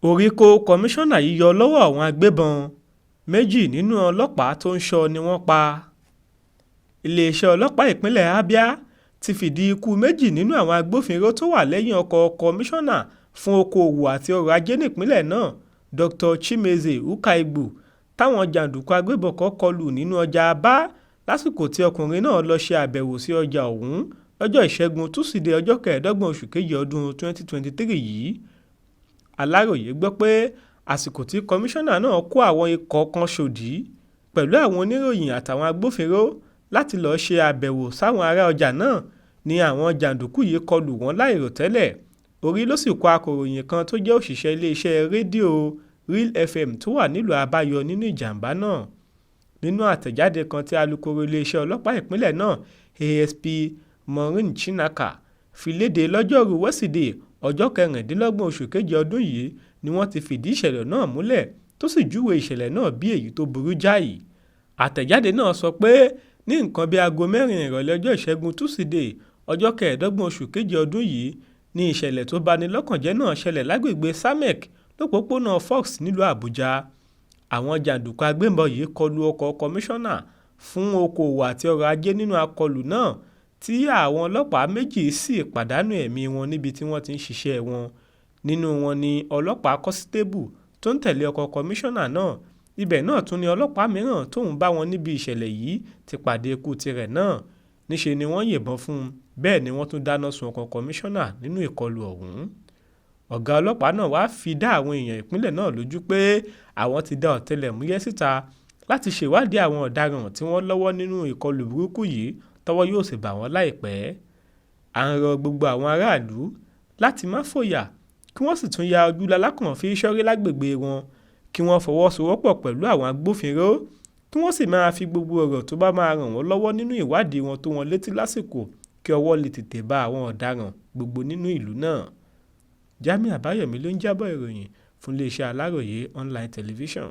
orí kó kọmíṣánná yìí yọ lọ́wọ́ àwọn agbébọn. Méjì nínú ọlọ́pàá tó ń ṣọ́ ni wọ́n pa. Iléeṣẹ́ ọlọ́pàá ìpínlẹ̀ Abia ti fìdí ikú méjì nínú àwọn agbófinró tó wà lẹ́yìn ọkọ̀ kọmíṣánná fún okòòwò àti ọrọ̀ ajé nípínlẹ̀ náà, Dr. Chimezie Ukaigbu, táwọn jàǹdùkú agbébọn kan kọlù nínú ọjà Aba lásìkò tí ọkùnrin náà lọ ṣe àbẹ̀wò sí ọjà ọ̀hún lọ́jọ́ Ìṣẹ́gun Túsídẹ̀ẹ́ ọjọ́ 25 oṣù kejì ọdún 2023 yìí. Aláròyé gbọ́ pé àsìkò tí kọmíṣánná náà kó àwọn ikọ̀ kan ṣòdì pẹ̀lú àwọn oníròyìn àtàwọn agbófinró láti lọ́ọ́ ṣe àbẹ̀wò sáwọn ará ọjà náà ni àwọn jàǹdùkú yìí kọlù wọ́n láìròtẹ́lẹ̀. Orí ló sì kó akọ̀ròyìn kan tó jẹ́ òṣìṣẹ́ iléeṣẹ́ rédíò Real FM tó wà nílùú Aba yọ nínú ìjàmbá náà. Nínú àtẹ̀jáde kan tí alukoro iléeṣẹ́ ọlọ́pàá ìpínlẹ̀ náà ASP Maureen Chinaka fi léde lọ́jọ́rú Wẹ́sídẹ̀ẹ́ ọjọ́ 26 oṣù kejì ọdún yìí ni wọ́n ti fìdí ìṣẹ̀lẹ̀ náà múlẹ̀ tó sì júwe ìṣẹ̀lẹ̀ náà bí èyí tó burú jáì. Àtẹ̀jáde náà sọ pé ní nǹkan bí aago 4 ìrọ̀lẹ́ ọjọ́ Ìṣẹ́gun Túsídẹ̀ẹ́ ọjọ́ 25 oṣù kejì ọdún yìí ni ìṣẹ̀lẹ̀ tó bani lọ́kànjẹ́ náà ṣẹlẹ̀ lágbègbè Samek lópòópónà Fox nílùú Àbújá. Àwọn jàǹdùkú agbébọn yìí kọlù ọkọ̀ kọmíṣánná fún okòòwò àti ọrọ̀ ajé nínú àkọlù náà tí àwọn ọlọ́pàá méjì sì pàdánù ẹ̀mí wọn níbi tí wọ́n ti ń ṣiṣẹ́ wọn. Nínú wọn ni ọlọ́pàá kọ́sítébù tó ń tẹ̀lé ọkọ̀ kọmíṣánná náà. Ibẹ̀ náà tún ni ọlọ́pàá mìíràn tóun bá wọn níbi ìṣẹ̀lẹ̀ yìí ti pàdé ikú tirẹ̀ náà. Níṣe ni wọ́n yìnbọn fún un, bẹ́ẹ̀ ni wọ́n tún dáná sun ọkọ̀ kọmíṣánná nínú ìkọlù ọ̀hún. Ọ̀gá ọlọ́pàá náà wá fi dá àwọn èèyàn ìpínlẹ̀ náà lójú pé àwọn ti dá ọ̀tẹlẹ̀múyẹ́ síta láti ṣèwádìí àwọn ọ̀daràn tí wọ́n lọ́wọ́ nínú ìkọlù burúkú yìí tọ́wọ́ yóò sì bà wọ́n láìpẹ́. À ń rọ gbogbo àwọn aráàlú láti má fòyà kí wọ́n sì tún ya ojú lalákàn fi ṣọ́rí lágbègbè wọn, kí wọ́n fọwọ́sowọ́pọ̀ pẹ̀lú àwọn agbófinró, kí wọ́n sì máa fi gbogbo ọ̀rọ̀ tó bá máa ràn wọ́n lọ́wọ́ nínú ìwádìí wọn tó wọn létí lásìkò kí ọwọ́ lè tètè bá àwọn ọ̀daràn gbogbo nínú ìlú náà. Jamiu Àbáyọ̀mí ló ń jábọ̀ ìròyìn fún iléeṣẹ́ Aláròyé online television.